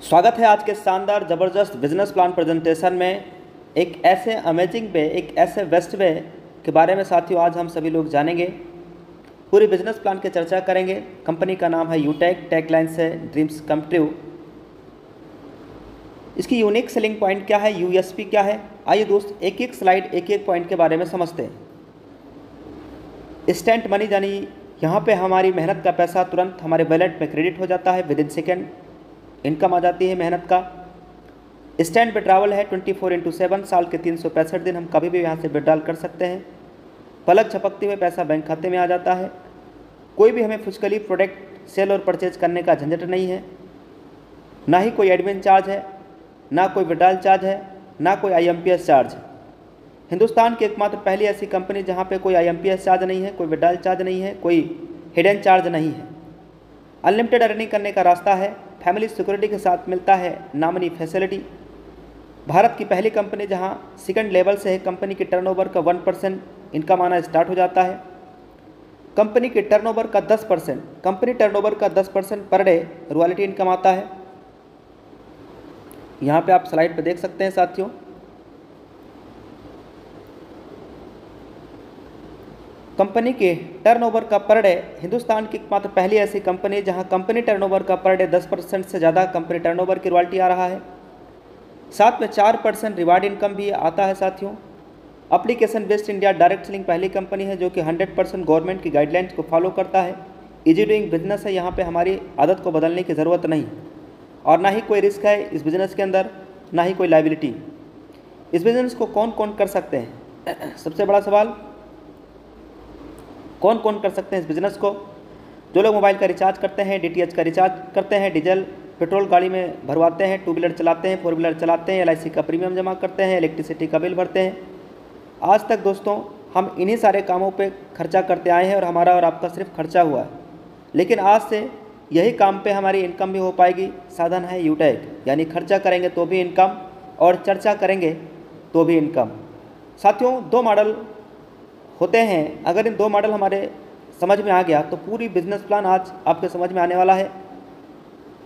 स्वागत है आज के शानदार ज़बरदस्त बिजनेस प्लान प्रेजेंटेशन में। एक ऐसे अमेजिंग वे, एक ऐसे बेस्ट वे के बारे में साथियों आज हम सभी लोग जानेंगे। पूरी बिजनेस प्लान की चर्चा करेंगे। कंपनी का नाम है यूटेक, टैगलाइन से ड्रीम्स कम ट्रू। इसकी यूनिक सेलिंग पॉइंट क्या है, यूएसपी क्या है, आइए दोस्त एक एक स्लाइड एक एक पॉइंट के बारे में समझते हैं। इंस्टेंट मनी यानी यहाँ पे हमारी मेहनत का पैसा तुरंत हमारे वॉलेट में क्रेडिट हो जाता है, विद इन सेकेंड इनकम आ जाती है मेहनत का। इंस्टेंट विड्रॉवल है 24/7, साल के 365 दिन हम कभी भी यहाँ से विड्रॉल कर सकते हैं। पलक झपकते हुए पैसा बैंक खाते में आ जाता है। कोई भी हमें फिजिकली प्रोडक्ट सेल और परचेज करने का झंझट नहीं है, ना ही कोई एडमिन चार्ज है, ना कोई विड्रॉल चार्ज है, ना कोई IMPS चार्ज। हिंदुस्तान की एकमात्र पहली ऐसी कंपनी जहाँ पे कोई IMPS चार्ज नहीं है, कोई विड्रॉल चार्ज नहीं है, कोई हिडन चार्ज नहीं है। अनलिमिटेड अर्निंग करने का रास्ता है, फैमिली सिक्योरिटी के साथ मिलता है नॉमिनी फैसिलिटी। भारत की पहली कंपनी जहां सेकंड लेवल से है कंपनी की टर्नओवर का 1% इनकम आना स्टार्ट हो जाता है। कंपनी के टर्नओवर का 10% पर डे रॉयल्टी इनकम आता है। यहाँ पे आप स्लाइड पे देख सकते हैं साथियों। कंपनी के टर्नओवर का पर डे, हिंदुस्तान की मात्र पहली ऐसी कंपनी जहां कंपनी टर्नओवर का पर डे 10% से ज़्यादा कंपनी टर्नओवर की रॉयल्टी आ रहा है। साथ में 4% रिवार्ड इनकम भी आता है साथियों। Application based India direct selling पहली कंपनी है जो कि 100% गवर्नमेंट की गाइडलाइंस को फॉलो करता है। इजी डूइंग बिजनेस है, यहाँ पे हमारी आदत को बदलने की ज़रूरत नहीं और ना ही कोई रिस्क है इस बिज़नेस के अंदर, ना ही कोई लाइबिलिटी। इस बिज़नेस को कौन कौन कर सकते हैं? सबसे बड़ा सवाल, कौन कौन कर सकते हैं इस बिज़नेस को? जो लोग मोबाइल का रिचार्ज करते हैं, DTH का रिचार्ज करते हैं, डीजल पेट्रोल गाड़ी में भरवाते हैं, 2 व्हीलर चलाते हैं, 4 व्हीलर चलाते हैं, LIC का प्रीमियम जमा करते हैं, इलेक्ट्रिसिटी का बिल भरते हैं। आज तक दोस्तों हम इन्हीं सारे कामों पे खर्चा करते आए हैं और हमारा और आपका सिर्फ खर्चा हुआ है। लेकिन आज से यही काम पे हमारी इनकम भी हो पाएगी। साधन है यूटेक, यानी खर्चा करेंगे तो भी इनकम और चर्चा करेंगे तो भी इनकम। साथियों 2 मॉडल होते हैं, अगर इन 2 मॉडल हमारे समझ में आ गया तो पूरी बिजनेस प्लान आज आपके समझ में आने वाला है।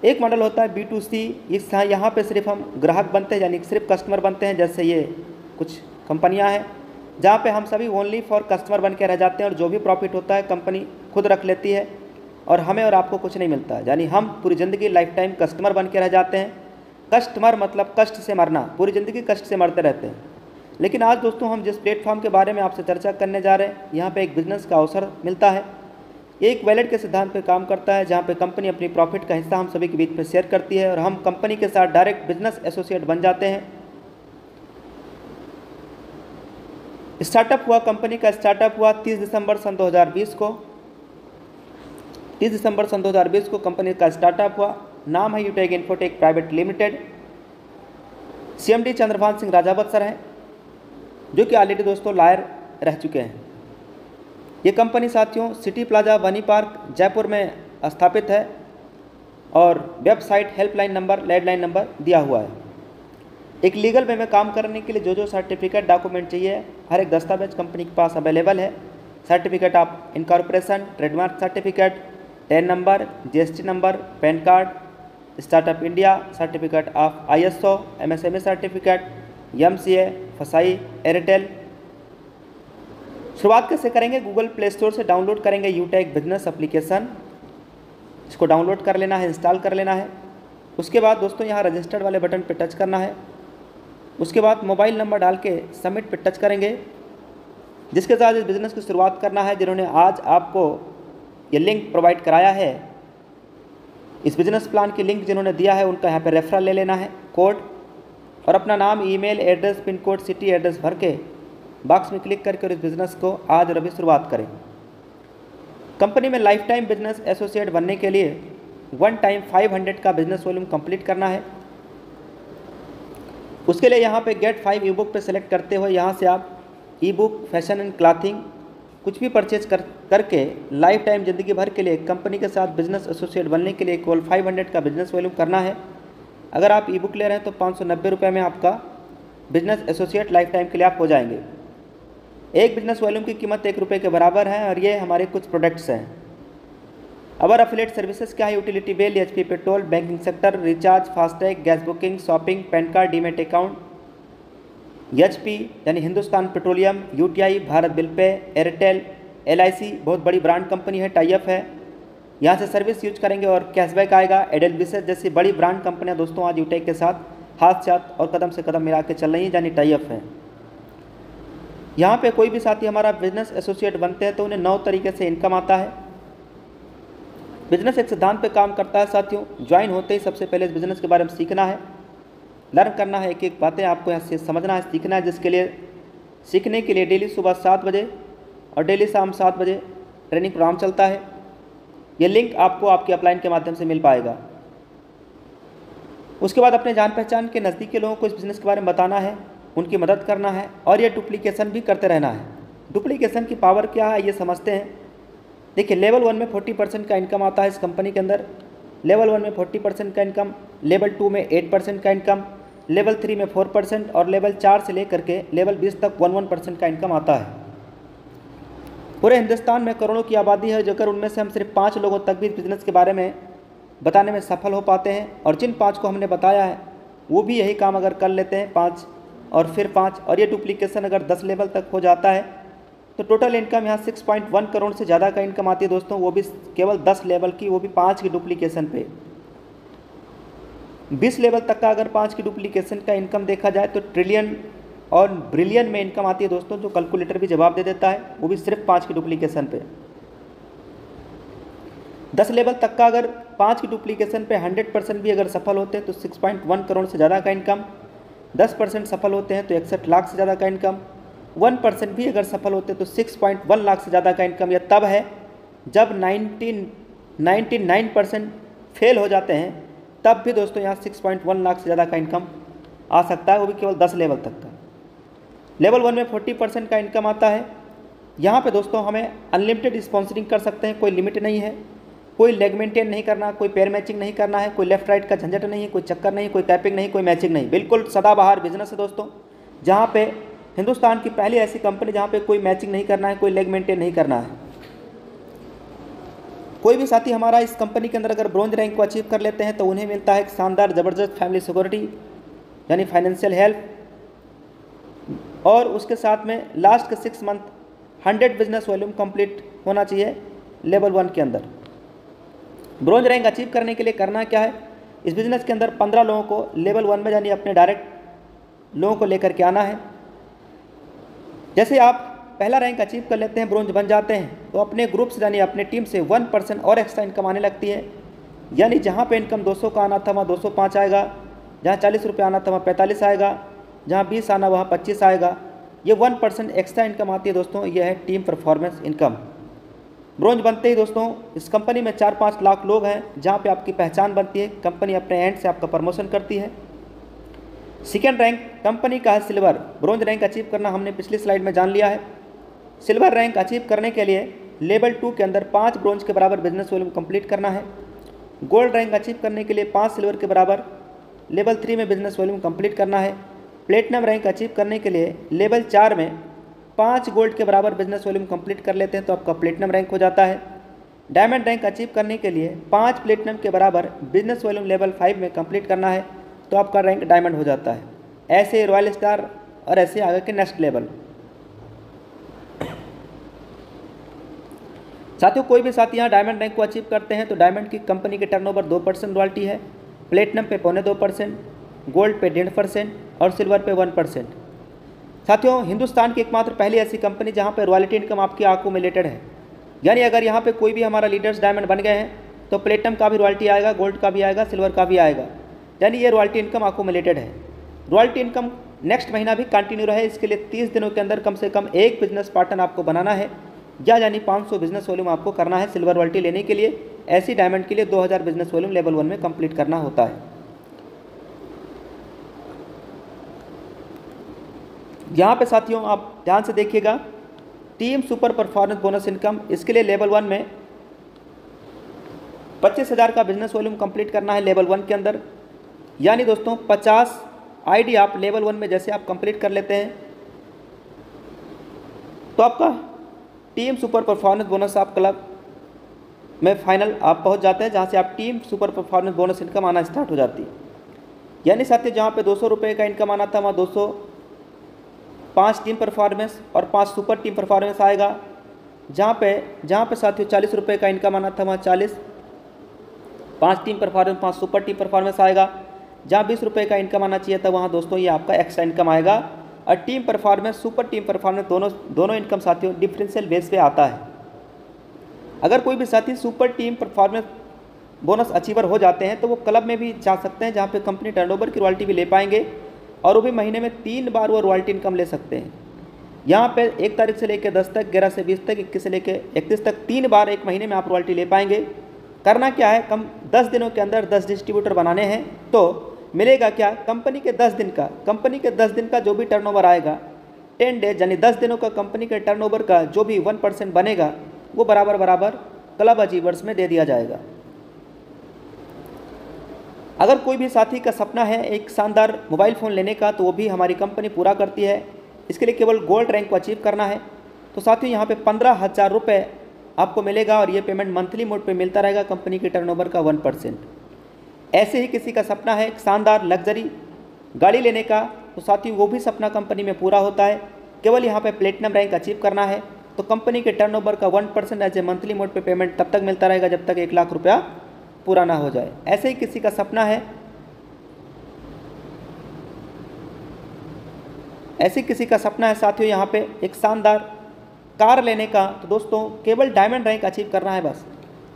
एक मॉडल होता है B2C, यहाँ पे सिर्फ हम ग्राहक बनते हैं, यानी सिर्फ कस्टमर बनते हैं। जैसे ये कुछ कंपनियां हैं जहाँ पे हम सभी ओनली फॉर कस्टमर बन के रह जाते हैं और जो भी प्रॉफिट होता है कंपनी खुद रख लेती है और हमें और आपको कुछ नहीं मिलता है, यानी हम पूरी ज़िंदगी लाइफ टाइम कस्टमर बन के रह जाते हैं। कस्टमर मतलब कष्ट से मरना, पूरी ज़िंदगी कष्ट से मरते रहते हैं। लेकिन आज दोस्तों हम जिस प्लेटफॉर्म के बारे में आपसे चर्चा करने जा रहे हैं, यहाँ पे एक बिज़नेस का अवसर मिलता है। एक वैलेट के सिद्धांत पे काम करता है, जहाँ पे कंपनी अपनी प्रॉफिट का हिस्सा हम सभी के बीच में शेयर करती है और हम कंपनी के साथ डायरेक्ट बिजनेस एसोसिएट बन जाते हैं। स्टार्टअप हुआ, कंपनी का स्टार्टअप हुआ 30 दिसंबर सन 2020 को। 30 दिसंबर सन 2020 को कंपनी का स्टार्टअप हुआ। नाम है Utech Infotech private limited. CMD Chandrabhan Singh Rajawat sir हैं, जो कि ऑलरेडी दोस्तों लॉयर रह चुके हैं। ये कंपनी साथियों सिटी प्लाजा बनी पार्क जयपुर में स्थापित है और website, helpline number, landline number दिया हुआ है। एक लीगल वे में काम करने के लिए जो सर्टिफिकेट डॉक्यूमेंट चाहिए, हर एक दस्तावेज कंपनी के पास अवेलेबल है। Certificate of incorporation, trademark certificate, ten number, GST number, pan card, startup India, certificate of ISO, MSME certificate, MCA, फसाई, एयरटेल। शुरुआत कैसे करेंगे? गूगल प्ले स्टोर से डाउनलोड करेंगे यूटेक बिजनेस एप्लीकेशन। इसको डाउनलोड कर लेना है, इंस्टॉल कर लेना है। उसके बाद दोस्तों यहाँ रजिस्टर्ड वाले बटन पे टच करना है। उसके बाद मोबाइल नंबर डाल के सबमिट पे टच करेंगे, जिसके साथ इस बिज़नेस की शुरुआत करना है। जिन्होंने आज आपको ये लिंक प्रोवाइड कराया है, इस बिज़नेस प्लान की लिंक जिन्होंने दिया है, उनका यहाँ पर रेफरल ले लेना है, कोड और अपना नाम, email address, pin code, city address भर के बॉक्स में क्लिक करके और इस बिज़नेस को आज और अभी शुरुआत करें। कंपनी में लाइफ टाइम बिजनेस एसोसिएट बनने के लिए 1 टाइम 500 का बिजनेस वॉल्यूम कंप्लीट करना है। उसके लिए यहाँ पे गेट 5 ई बुक पे सेलेक्ट करते हुए यहाँ से आप ई बुक, फैशन एंड क्लॉथिंग कुछ भी परचेज करके लाइफ टाइम ज़िंदगी भर के लिए कंपनी के साथ बिजनेस एसोसिएट बनने के लिए केवल 500 का बिजनेस वॉल्यूम करना है। अगर आप ई बुक ले रहे हैं तो 590 रुपये में आपका बिजनेस एसोसिएट लाइफ टाइम के लिए आप हो जाएंगे। एक बिजनेस वॉल्यूम की कीमत 1 रुपये के बराबर है और ये हमारे कुछ प्रोडक्ट्स हैं। अवर अफिलेट सर्विसेज क्या है? Utility bill, HP petrol, banking sector, recharge, FASTag, gas booking, shopping, PAN card, demat account, HP यानी Hindustan Petroleum, UTI, Bharat bill pay, Airtel, LIC बहुत बड़ी ब्रांड कंपनी है, टाई अप है, यहाँ से सर्विस यूज करेंगे और कैशबैक आएगा। एडेलविसेस जैसी बड़ी ब्रांड कंपनियाँ दोस्तों आज यूटेक के साथ हाथ साथ और कदम से कदम मिला के चल रही हैं, यानी टाई अप है। यहाँ पे कोई भी साथी हमारा बिजनेस एसोसिएट बनते हैं तो उन्हें 9 तरीके से इनकम आता है। बिजनेस एक सिद्धांत पे काम करता है साथियों। ज्वाइन होते ही सबसे पहले इस बिज़नेस के बारे में सीखना है, लर्न करना है, एक एक बातें आपको यहाँ से समझना है, सीखना है, जिसके लिए सीखने के लिए डेली सुबह 7 बजे और डेली शाम 7 बजे ट्रेनिंग प्रोग्राम चलता है। ये लिंक आपको आपके अपलाइन के माध्यम से मिल पाएगा। उसके बाद अपने जान पहचान के नज़दीक के लोगों को इस बिज़नेस के बारे में बताना है, उनकी मदद करना है और ये डुप्लीकेशन भी करते रहना है। डुप्लीकेशन की पावर क्या है ये समझते हैं। देखिए, लेवल 1 में 40% का इनकम आता है इस कंपनी के अंदर। लेवल 1 में 40% का इनकम, लेवल 2 में 8% का इनकम, लेवल 3 में 4% और लेवल 4 से लेकर के लेवल 20 तक 11% का इनकम आता है। पूरे हिंदुस्तान में करोड़ों की आबादी है, जो अगर उनमें से हम सिर्फ 5 लोगों तक भी बिज़नेस के बारे में बताने में सफल हो पाते हैं, और जिन 5 को हमने बताया है वो भी यही काम अगर कर लेते हैं 5 और फिर 5, और ये डुप्लीकेशन अगर 10 लेवल तक हो जाता है तो टोटल इनकम यहाँ 6.1 करोड़ से ज़्यादा का इनकम आती है दोस्तों, वो भी केवल 10 लेवल की, वो भी 5 की डुप्लीकेशन पे। 20 लेवल तक का अगर 5 की डुप्लीकेशन का इनकम देखा जाए तो ट्रिलियन और ब्रिलियन में इनकम आती है दोस्तों, जो कैलकुलेटर भी जवाब दे देता है, वो भी सिर्फ 5 की डुप्लीकेशन पे। 10 लेवल तक का अगर 5 की डुप्लीकेशन पे 100% भी अगर सफल होते हैं तो 6.1 करोड़ से ज़्यादा का इनकम। 10% सफल होते हैं तो 61 लाख से ज़्यादा का इनकम। 1% भी अगर सफल होते हैं तो 6.1 लाख से ज़्यादा का इनकम। यह तब है जब 99% फेल हो जाते हैं, तब भी दोस्तों यहाँ 6.1 लाख से ज़्यादा का इनकम आ सकता है, वो भी केवल 10 लेवल तक का। लेवल 1 में 40% का इनकम आता है। यहाँ पे दोस्तों हमें अनलिमिटेड स्पॉन्सरिंग कर सकते हैं, कोई लिमिट नहीं है, कोई लेग मेंटेन नहीं करना, कोई पैर मैचिंग नहीं करना है, कोई लेफ्ट राइट का झंझट नहीं है, कोई चक्कर नहीं, कोई टैपिंग नहीं, कोई मैचिंग नहीं, बिल्कुल सदाबहार बिजनेस है दोस्तों, जहाँ पे हिंदुस्तान की पहली ऐसी कंपनी जहाँ पे कोई मैचिंग नहीं करना है, कोई लेग मेंटेन नहीं करना है। कोई भी साथी हमारा इस कंपनी के अंदर अगर ब्रॉन्ज रैंक को अचीव कर लेते हैं तो उन्हें मिलता है एक शानदार ज़बरदस्त फैमिली सिक्योरिटी यानी फाइनेंशियल हेल्प, और उसके साथ में लास्ट के 6 मंथ 100 बिजनेस वॉल्यूम कंप्लीट होना चाहिए लेवल 1 के अंदर। ब्रॉन्ज रैंक अचीव करने के लिए करना क्या है, इस बिज़नेस के अंदर 15 लोगों को लेवल 1 में यानी अपने डायरेक्ट लोगों को लेकर के आना है। जैसे आप पहला रैंक अचीव कर लेते हैं, ब्रॉन्ज बन जाते हैं, तो अपने ग्रुप से यानी अपने टीम से 1% और एक्स्ट्रा इनकम आने लगती है। यानी जहाँ पे इनकम 200 का आना था वहाँ 205 आएगा, जहाँ 40 रुपये आना था वहाँ 45 आएगा, जहाँ 20 आना वहाँ 25 आएगा। ये 1% एक्स्ट्रा इनकम आती है दोस्तों, ये है टीम परफॉर्मेंस इनकम। ब्रॉन्ज बनते ही दोस्तों इस कंपनी में 4-5 लाख लोग हैं, जहाँ पे आपकी पहचान बनती है, कंपनी अपने एंड से आपका प्रमोशन करती है। सेकेंड रैंक कंपनी का है सिल्वर। ब्रॉन्ज रैंक अचीव करना हमने पिछली स्लाइड में जान लिया है। सिल्वर रैंक अचीव करने के लिए लेवल 2 के अंदर 5 ब्रॉन्ज के बराबर बिजनेस वॉल्यूम कंप्लीट करना है। गोल्ड रैंक अचीव करने के लिए 5 सिल्वर के बराबर लेवल 3 में बिजनेस वॉल्यूम कंप्लीट करना है। प्लेटिनम रैंक अचीव करने के लिए लेवल 4 में 5 गोल्ड के बराबर बिजनेस वॉल्यूम कंप्लीट कर लेते हैं तो आपका प्लेटिनम रैंक हो जाता है। डायमंड रैंक अचीव करने के लिए 5 प्लेटिनम के बराबर बिजनेस वॉल्यूम लेवल 5 में कंप्लीट करना है तो आपका रैंक डायमंड हो जाता है। ऐसे रॉयल स्टार और ऐसे आगे के नेक्स्ट लेवल। साथियों, कोई भी साथी यहाँ डायमंड रैंक को अचीव करते हैं तो डायमंड की कंपनी के टर्नओवर 2% रॉयल्टी है, प्लेटिनम पे 0.25%, गोल्ड पे 1.5% और सिल्वर पे 1%। साथियों, हिंदुस्तान की एकमात्र पहली ऐसी कंपनी जहाँ पे रॉयल्टी इनकम आपकी आंखों में रिलेटेड है। यानी अगर यहाँ पे कोई भी हमारा लीडर्स डायमंड बन गए हैं तो प्लेटिनम का भी रॉयल्टी आएगा, गोल्ड का भी आएगा, सिल्वर का भी आएगा। यानी ये रॉयल्टी इनकम आंखों में रिलेटेड है। रॉयल्टी इनकम नेक्स्ट महीना भी कंटिन्यू रहे, इसके लिए 30 दिनों के अंदर कम से कम एक बिजनेस पार्टनर आपको बनाना है, या यानी 500 बिजनेस वॉल्यूम आपको करना है सिल्वर रॉयल्टी लेने के लिए। ऐसी डायमंड के लिए 2000 बिजनेस वॉल्यूम लेवल 1 में कंप्लीट करना होता है। यहाँ पे साथियों आप ध्यान से देखिएगा, team super performance bonus income, इसके लिए लेवल 1 में 25,000 का बिजनेस वॉल्यूम कंप्लीट करना है लेवल 1 के अंदर। यानी दोस्तों 50 आईडी आप लेवल 1 में जैसे आप कंप्लीट कर लेते हैं तो आपका टीम सुपर परफॉर्मेंस बोनस आप क्लब में फाइनल आप पहुंच जाते हैं, जहां से आप team super performance bonus income आना स्टार्ट हो जाती है। यानी साथियों जहां पे 200 रुपये का इनकम आना था, वहाँ 205 टीम परफॉर्मेंस और 5 सुपर टीम परफॉर्मेंस आएगा। जहाँ पे साथियों 40 रुपये का इनकम आना था, वहाँ 5 team performance 5 super team performance आएगा। जहाँ 20 रुपये का इनकम आना चाहिए था, वहाँ दोस्तों ये आपका एक्स्ट्रा इनकम आएगा। और team performance super team performance दोनों इनकम साथियों डिफरेंशियल बेस पे आता है। अगर कोई भी साथी super team performance bonus achiever हो जाते हैं तो वो क्लब में भी जा सकते हैं, जहाँ पे कंपनी टर्नओवर की रॉयल्टी भी ले पाएंगे और वो भी महीने में 3 बार वो रॉयल्टी इनकम ले सकते हैं। यहाँ पे 1 तारीख से लेकर 10 तक, 11 से 20 तक, 21 से लेकर 31 तक 3 बार एक महीने में आप रॉयल्टी ले पाएंगे। करना क्या है, 10 दिनों के अंदर 10 डिस्ट्रीब्यूटर बनाने हैं। तो मिलेगा क्या, कंपनी के 10 दिन का जो भी टर्नओवर आएगा 10 डेज यानी 10 दिनों का कंपनी के टर्नओवर का जो भी 1% बनेगा वो बराबर क्लब अचीवर्स में दे दिया जाएगा। अगर कोई भी साथी का सपना है एक शानदार मोबाइल फ़ोन लेने का, तो वो भी हमारी कंपनी पूरा करती है। इसके लिए केवल गोल्ड रैंक को अचीव करना है। तो साथियों यहाँ पे 15,000 रुपये आपको मिलेगा और ये पेमेंट मंथली मोड पे मिलता रहेगा कंपनी के टर्नओवर का 1%। ऐसे ही किसी का सपना है एक शानदार लग्जरी गाड़ी लेने का, तो साथियों वो भी सपना कंपनी में पूरा होता है। केवल यहाँ पे प्लेटिनम रैंक अचीव करना है। तो कंपनी के टर्नओवर का 1% एज ए मंथली मोड पे पेमेंट तब तक मिलता रहेगा जब तक 1 लाख रुपया पूरा ना हो जाए। ऐसे ही किसी का सपना है साथियों यहाँ पे एक शानदार कार लेने का, तो दोस्तों केवल डायमंड रैंक अचीव करना है बस।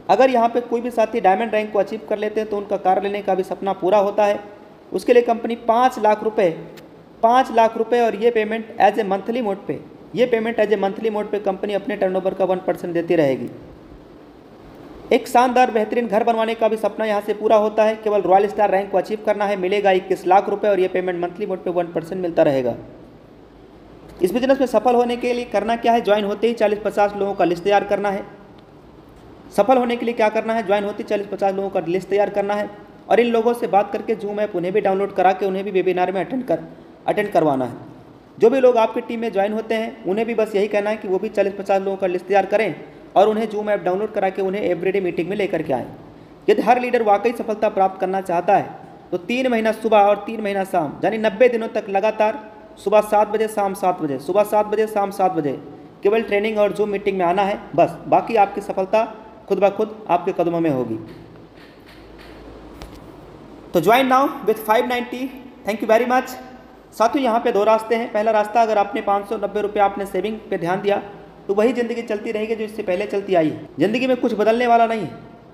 अगर यहाँ पे कोई भी साथी डायमंड रैंक को अचीव कर लेते हैं तो उनका कार लेने का भी सपना पूरा होता है। उसके लिए कंपनी 5 लाख रुपए और ये payment as a monthly mode पे कंपनी अपने टर्नओवर का 1% देती रहेगी। एक शानदार बेहतरीन घर बनवाने का भी सपना यहाँ से पूरा होता है। केवल रॉयल स्टार रैंक को अचीव करना है, मिलेगा 21 लाख रुपए और ये पेमेंट मंथली मोड पे 1% मिलता रहेगा। इस बिजनेस में सफल होने के लिए करना क्या है, ज्वाइन होते ही 40-50 लोगों का लिस्ट तैयार करना है। सफल होने के लिए क्या करना है, ज्वाइन होते ही 40-50 लोगों का लिस्ट तैयार करना है और इन लोगों से बात करके जूम ऐप उन्हें भी डाउनलोड करा के उन्हें भी वेबिनार में अटेंड करवाना है। जो भी लोग आपकी टीम में ज्वाइन होते हैं उन्हें भी बस यही कहना है कि वो भी 40-50 लोगों का लिस्ट तैयार करें और उन्हें जूम ऐप डाउनलोड करा के उन्हें एवरीडे मीटिंग में लेकर के आएँ। यदि हर लीडर वाकई सफलता प्राप्त करना चाहता है तो 3 महीना सुबह और 3 महीना शाम यानी 90 दिनों तक लगातार सुबह 7 बजे शाम 7 बजे, सुबह 7 बजे शाम 7 बजे केवल ट्रेनिंग और जूम मीटिंग में आना है बस। बाकी आपकी सफलता खुद ब खुद आपके कदमों में होगी। तो join now with 590। Thank you very much. साथियों यहाँ पे 2 रास्ते हैं। पहला रास्ता, अगर आपने 590 रुपये आपने सेविंग पे ध्यान दिया तो वही ज़िंदगी चलती रहेगी जो इससे पहले चलती आई है। ज़िंदगी में कुछ बदलने वाला नहीं है।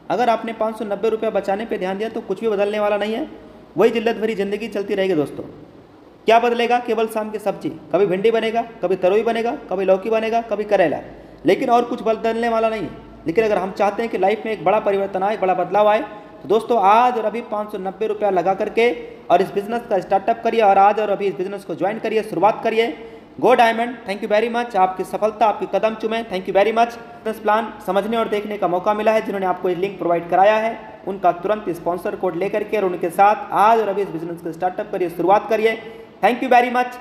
अगर आपने 590 रुपये बचाने पे ध्यान दिया तो कुछ भी बदलने वाला नहीं है, वही जिल्लत भरी ज़िंदगी चलती रहेगी दोस्तों। क्या बदलेगा, केवल शाम की सब्जी, कभी भिंडी बनेगा, कभी तरोई बनेगा, कभी लौकी बनेगा, कभी करेला, लेकिन और कुछ बदलने वाला नहीं है। लेकिन अगर हम चाहते हैं कि लाइफ में एक बड़ा परिवर्तन आए, बड़ा बदलाव आए, तो दोस्तों आज और अभी 590 रुपया लगा करके और इस बिज़नेस का स्टार्टअप करिए और आज और अभी इस बिज़नेस को ज्वाइन करिए, शुरुआत करिए। गो diamond. Thank you very much. आपकी सफलता आपके कदम चूमे। Thank you very much. Business plan समझने और देखने का मौका मिला है, जिन्होंने आपको ये लिंक प्रोवाइड कराया है उनका तुरंत स्पॉन्सर कोड लेकर के और उनके साथ आज और अभी इस बिज़नेस को स्टार्टअप करिए, शुरुआत करिए। Thank you very much.